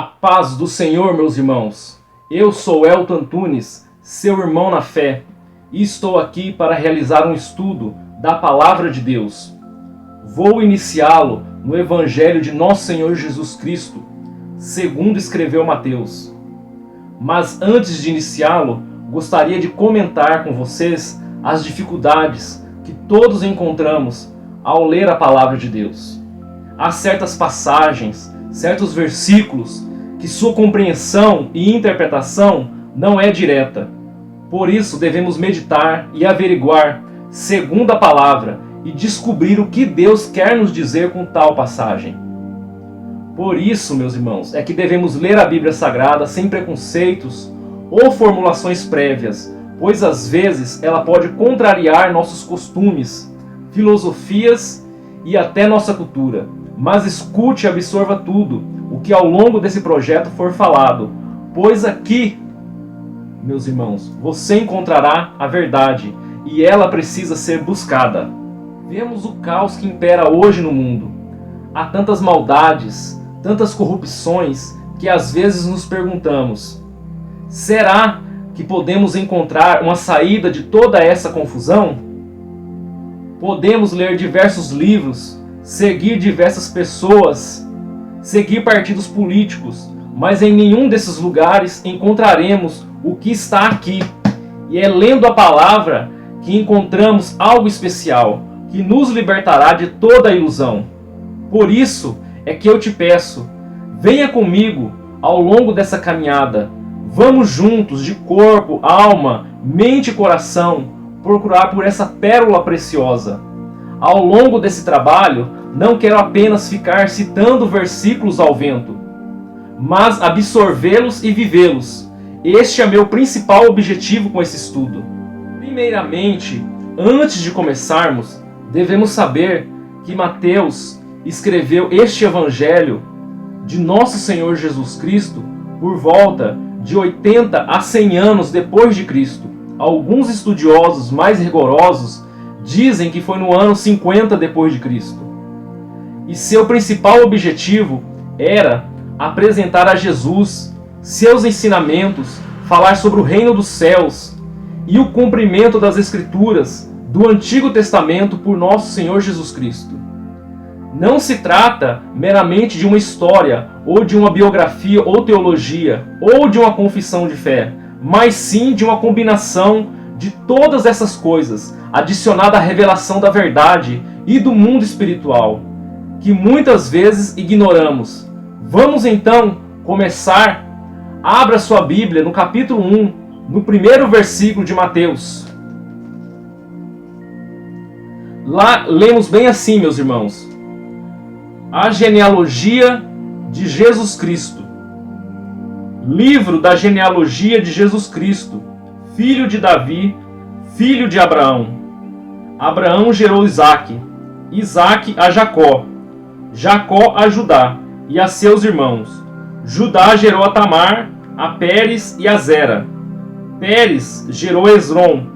A paz do Senhor, meus irmãos. Eu sou Elton Antunes, seu irmão na fé, e estou aqui para realizar um estudo da Palavra de Deus. Vou iniciá-lo no Evangelho de Nosso Senhor Jesus Cristo, segundo escreveu Mateus. Mas antes de iniciá-lo, gostaria de comentar com vocês as dificuldades que todos encontramos ao ler a Palavra de Deus. Há certas passagens, certos versículos, que sua compreensão e interpretação não é direta. Por isso devemos meditar e averiguar segundo a palavra e descobrir o que Deus quer nos dizer com tal passagem. Por isso, meus irmãos, é que devemos ler a Bíblia Sagrada sem preconceitos ou formulações prévias, pois às vezes ela pode contrariar nossos costumes, filosofias e até nossa cultura. Mas escute e absorva tudo o que ao longo desse projeto for falado, pois aqui, meus irmãos, você encontrará a verdade e ela precisa ser buscada. Vemos o caos que impera hoje no mundo. Há tantas maldades, tantas corrupções, que às vezes nos perguntamos: será que podemos encontrar uma saída de toda essa confusão? Podemos ler diversos livros, seguir diversas pessoas, seguir partidos políticos, mas em nenhum desses lugares encontraremos o que está aqui. E é lendo a palavra que encontramos algo especial, que nos libertará de toda a ilusão. Por isso é que eu te peço, venha comigo ao longo dessa caminhada. Vamos juntos, de corpo, alma, mente e coração, procurar por essa pérola preciosa. Ao longo desse trabalho, não quero apenas ficar citando versículos ao vento, mas absorvê-los e vivê-los. Este é meu principal objetivo com esse estudo. Primeiramente, antes de começarmos, devemos saber que Mateus escreveu este Evangelho de Nosso Senhor Jesus Cristo por volta de 80 a 100 anos depois de Cristo. Alguns estudiosos mais rigorosos dizem que foi no ano 50 depois de Cristo. E seu principal objetivo era apresentar a Jesus, seus ensinamentos, falar sobre o reino dos céus e o cumprimento das Escrituras do Antigo Testamento por Nosso Senhor Jesus Cristo. Não se trata meramente de uma história, ou de uma biografia ou teologia, ou de uma confissão de fé, mas sim de uma combinação de todas essas coisas, adicionada à revelação da verdade e do mundo espiritual, que muitas vezes ignoramos. Vamos então começar. Abra sua Bíblia no capítulo 1, no primeiro versículo de Mateus. Lá lemos bem assim, meus irmãos: a genealogia de Jesus Cristo. Livro da genealogia de Jesus Cristo, filho de Davi, filho de Abraão. Abraão gerou Isaque, Isaque a Jacó, Jacó a Judá e a seus irmãos. Judá gerou a Tamar, a Pérez e a Zera. Pérez gerou Esrom,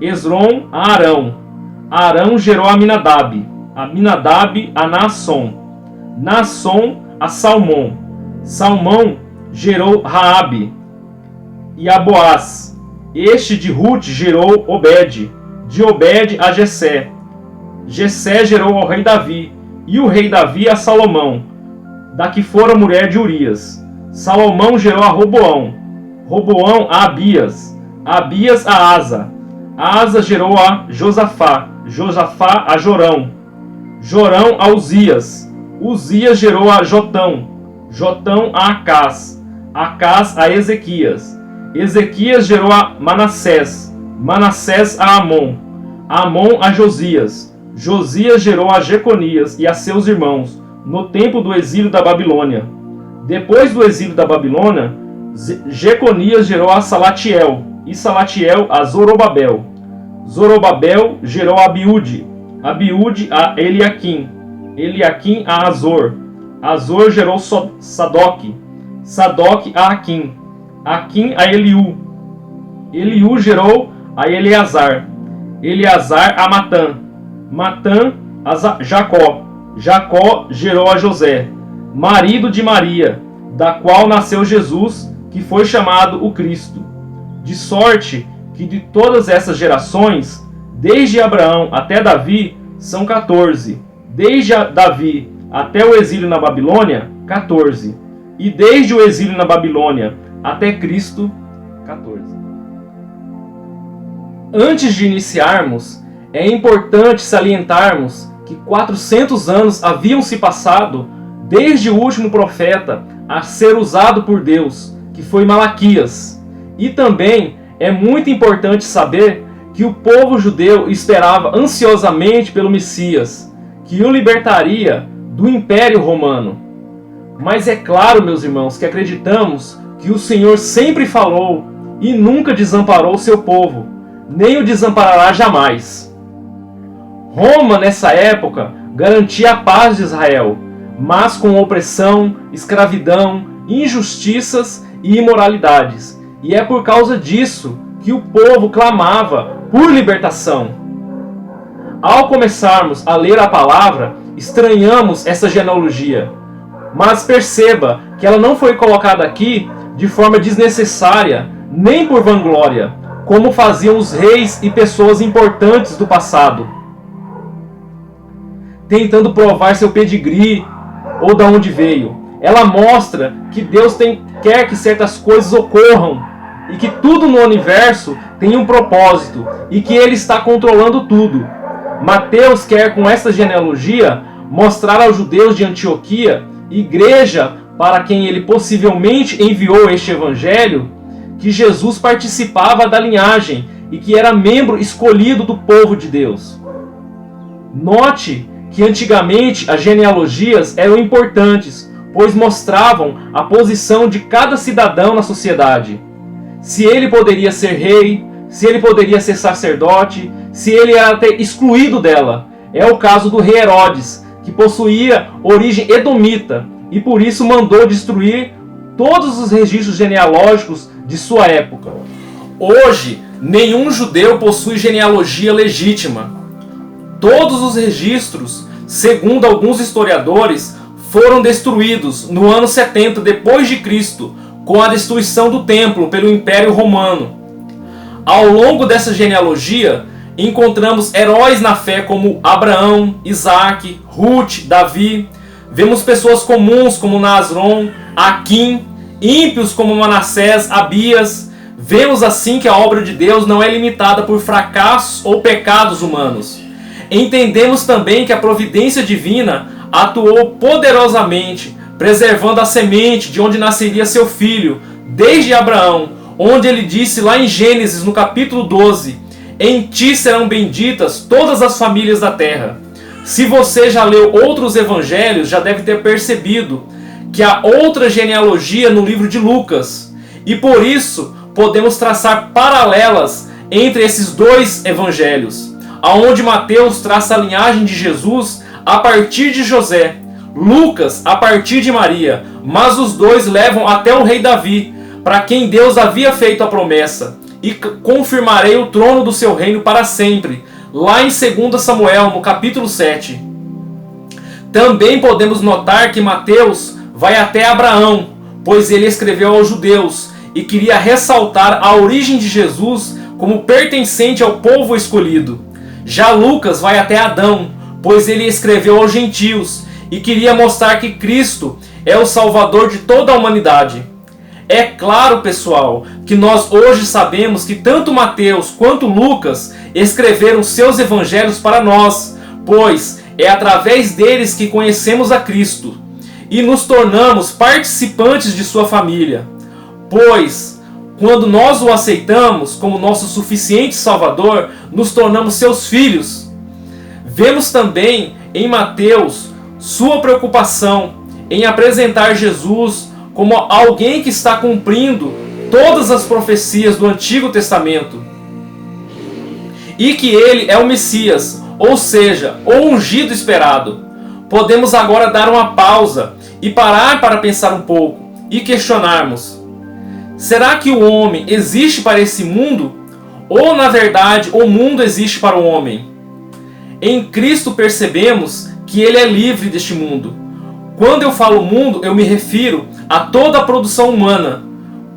Esrom a Arão. Arão gerou a Aminadab, Aminadab a Naasson, Naasson a Salmão. Salmão gerou Raabe e a Boaz. Este de Ruth gerou Obed, de Obed a Jessé. Jessé gerou ao rei Davi, e o rei Davi a Salomão, da que fora mulher de Urias. Salomão gerou a Roboão, Roboão a Abias, Abias a Asa. Asa gerou a Josafá, Josafá a Jorão, Jorão a Uzias. Uzias gerou a Jotão, Jotão a Acás, Acás a Ezequias. Ezequias gerou a Manassés, Manassés a Amon, Amon a Josias. Josias gerou a Jeconias e a seus irmãos, no tempo do exílio da Babilônia. Depois do exílio da Babilônia, Jeconias gerou a Salatiel, e Salatiel a Zorobabel. Zorobabel gerou a Abiúde, Abiúde a Eliaquim, Eliaquim a Azor. Azor gerou Sadoc, Sadoc a Aquim, Aquim a Eliú. Eliú gerou a Eleazar, Eleazar a Matã, Matã a Jacó. Jacó gerou a José, marido de Maria, da qual nasceu Jesus, que foi chamado o Cristo. De sorte que de todas essas gerações, desde Abraão até Davi, são 14. Desde Davi até o exílio na Babilônia, 14. E desde o exílio na Babilônia até Cristo, 14. Antes de iniciarmos, é importante salientarmos que 400 anos haviam se passado desde o último profeta a ser usado por Deus, que foi Malaquias. E também é muito importante saber que o povo judeu esperava ansiosamente pelo Messias, que o libertaria do Império Romano. Mas é claro, meus irmãos, que acreditamos que o Senhor sempre falou e nunca desamparou seu povo, nem o desamparará jamais. Roma, nessa época, garantia a paz de Israel, mas com opressão, escravidão, injustiças e imoralidades. E é por causa disso que o povo clamava por libertação. Ao começarmos a ler a palavra, estranhamos essa genealogia. Mas perceba que ela não foi colocada aqui de forma desnecessária, nem por vanglória, como faziam os reis e pessoas importantes do passado, tentando provar seu pedigree ou de onde veio. Ela mostra que Deus quer que certas coisas ocorram e que tudo no universo tem um propósito e que Ele está controlando tudo. Mateus quer com essa genealogia mostrar aos judeus de Antioquia, igreja para quem ele possivelmente enviou este evangelho, que Jesus participava da linhagem e que era membro escolhido do povo de Deus. Note que antigamente as genealogias eram importantes, pois mostravam a posição de cada cidadão na sociedade. Se ele poderia ser rei, se ele poderia ser sacerdote, se ele era até excluído dela. É o caso do rei Herodes, que possuía origem edomita e por isso mandou destruir todos os registros genealógicos de sua época. Hoje, nenhum judeu possui genealogia legítima. Todos os registros, segundo alguns historiadores, foram destruídos no ano 70 depois de Cristo, com a destruição do templo pelo Império Romano. Ao longo dessa genealogia, encontramos heróis na fé como Abraão, Isaac, Ruth, Davi. Vemos pessoas comuns como Naasron, Aquim, ímpios como Manassés, Abias. Vemos assim que a obra de Deus não é limitada por fracassos ou pecados humanos. Entendemos também que a providência divina atuou poderosamente, preservando a semente de onde nasceria seu filho, desde Abraão, onde ele disse lá em Gênesis, no capítulo 12, em ti serão benditas todas as famílias da terra. Se você já leu outros evangelhos, já deve ter percebido que há outra genealogia no livro de Lucas. E por isso, podemos traçar paralelas entre esses dois evangelhos, aonde Mateus traça a linhagem de Jesus a partir de José, Lucas a partir de Maria, mas os dois levam até o rei Davi, para quem Deus havia feito a promessa: e confirmarei o trono do seu reino para sempre, lá em 2 Samuel, no capítulo 7. Também podemos notar que Mateus vai até Abraão, pois ele escreveu aos judeus e queria ressaltar a origem de Jesus como pertencente ao povo escolhido. Já Lucas vai até Adão, pois ele escreveu aos gentios e queria mostrar que Cristo é o Salvador de toda a humanidade. É claro, pessoal, que nós hoje sabemos que tanto Mateus quanto Lucas escreveram seus evangelhos para nós, pois é através deles que conhecemos a Cristo e nos tornamos participantes de sua família. Pois, quando nós o aceitamos como nosso suficiente Salvador, nos tornamos seus filhos. Vemos também em Mateus sua preocupação em apresentar Jesus como alguém que está cumprindo todas as profecias do Antigo Testamento e que ele é o Messias, ou seja, o ungido esperado. Podemos agora dar uma pausa e parar para pensar um pouco e questionarmos: será que o homem existe para esse mundo? Ou, na verdade, o mundo existe para o homem? Em Cristo percebemos que ele é livre deste mundo. Quando eu falo mundo, eu me refiro a toda a produção humana,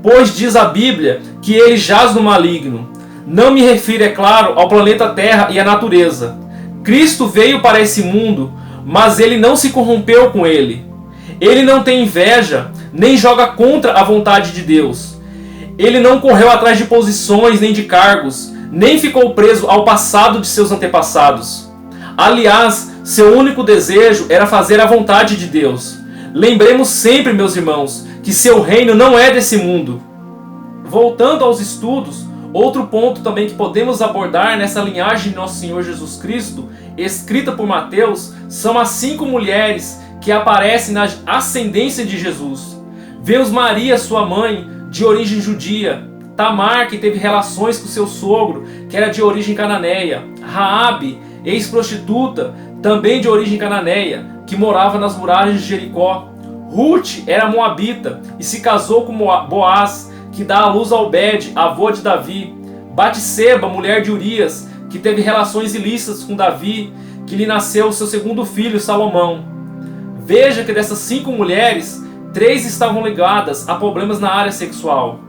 pois diz a Bíblia que ele jaz no maligno. Não me refiro, é claro, ao planeta Terra e à natureza. Cristo veio para esse mundo, mas ele não se corrompeu com ele. Ele não tem inveja, nem joga contra a vontade de Deus. Ele não correu atrás de posições nem de cargos, nem ficou preso ao passado de seus antepassados. Aliás, seu único desejo era fazer a vontade de Deus. Lembremos sempre, meus irmãos, que seu reino não é desse mundo. Voltando aos estudos, outro ponto também que podemos abordar nessa linhagem de Nosso Senhor Jesus Cristo, escrita por Mateus, são as 5 mulheres que aparecem na ascendência de Jesus. Vemos Maria, sua mãe, de origem judia, Tamar, que teve relações com seu sogro, que era de origem cananeia, Raabe, ex-prostituta, também de origem cananeia, que morava nas muralhas de Jericó. Ruth era moabita e se casou com Boaz, que dá à luz a Obed, avô de Davi. Batseba, mulher de Urias, que teve relações ilícitas com Davi, que lhe nasceu seu segundo filho, Salomão. Veja que dessas 5 mulheres, 3 estavam ligadas a problemas na área sexual.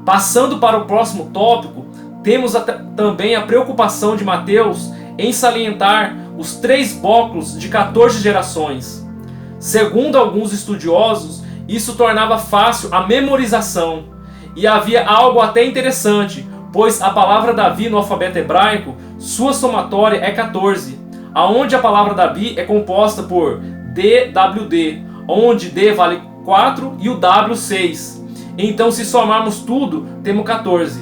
Passando para o próximo tópico, temos também a preocupação de Mateus em salientar os 3 blocos de 14 gerações. Segundo alguns estudiosos, isso tornava fácil a memorização. E havia algo até interessante, pois a palavra Davi no alfabeto hebraico, sua somatória é 14, aonde a palavra Davi é composta por DWD, onde D vale 4 e o W 6. Então, se somarmos tudo, temos 14.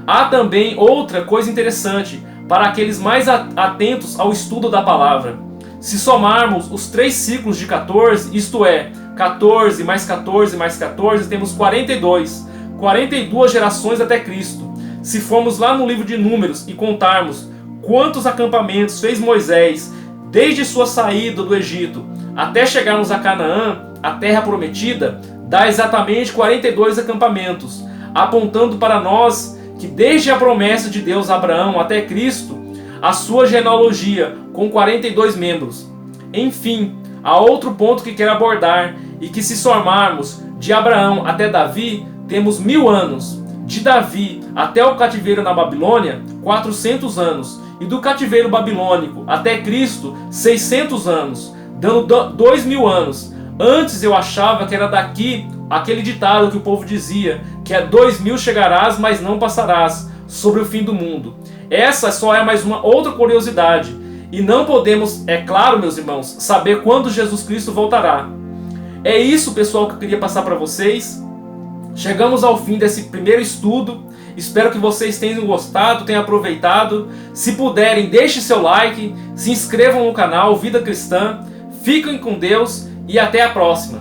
Há também outra coisa interessante para aqueles mais atentos ao estudo da palavra. Se somarmos os 3 ciclos de 14, isto é, 14 mais 14 mais 14, temos 42. 42 gerações até Cristo. Se formos lá no livro de Números e contarmos quantos acampamentos fez Moisés desde sua saída do Egito até chegarmos a Canaã, a terra prometida, dá exatamente 42 acampamentos, apontando para nós que desde a promessa de Deus a Abraão até Cristo, a sua genealogia com 42 membros. Enfim, há outro ponto que quero abordar, e que se somarmos de Abraão até Davi, temos 1000 anos. De Davi até o cativeiro na Babilônia, 400 anos. E do cativeiro babilônico até Cristo, 600 anos, dando 2000 anos. Antes eu achava que era daqui aquele ditado que o povo dizia, que é 2000 chegarás, mas não passarás, sobre o fim do mundo. Essa só é mais uma outra curiosidade. E não podemos, é claro, meus irmãos, saber quando Jesus Cristo voltará. É isso, pessoal, que eu queria passar para vocês. Chegamos ao fim desse primeiro estudo. Espero que vocês tenham gostado, tenham aproveitado. Se puderem, deixe seu like, se inscrevam no canal Vida Cristã. Fiquem com Deus e até a próxima.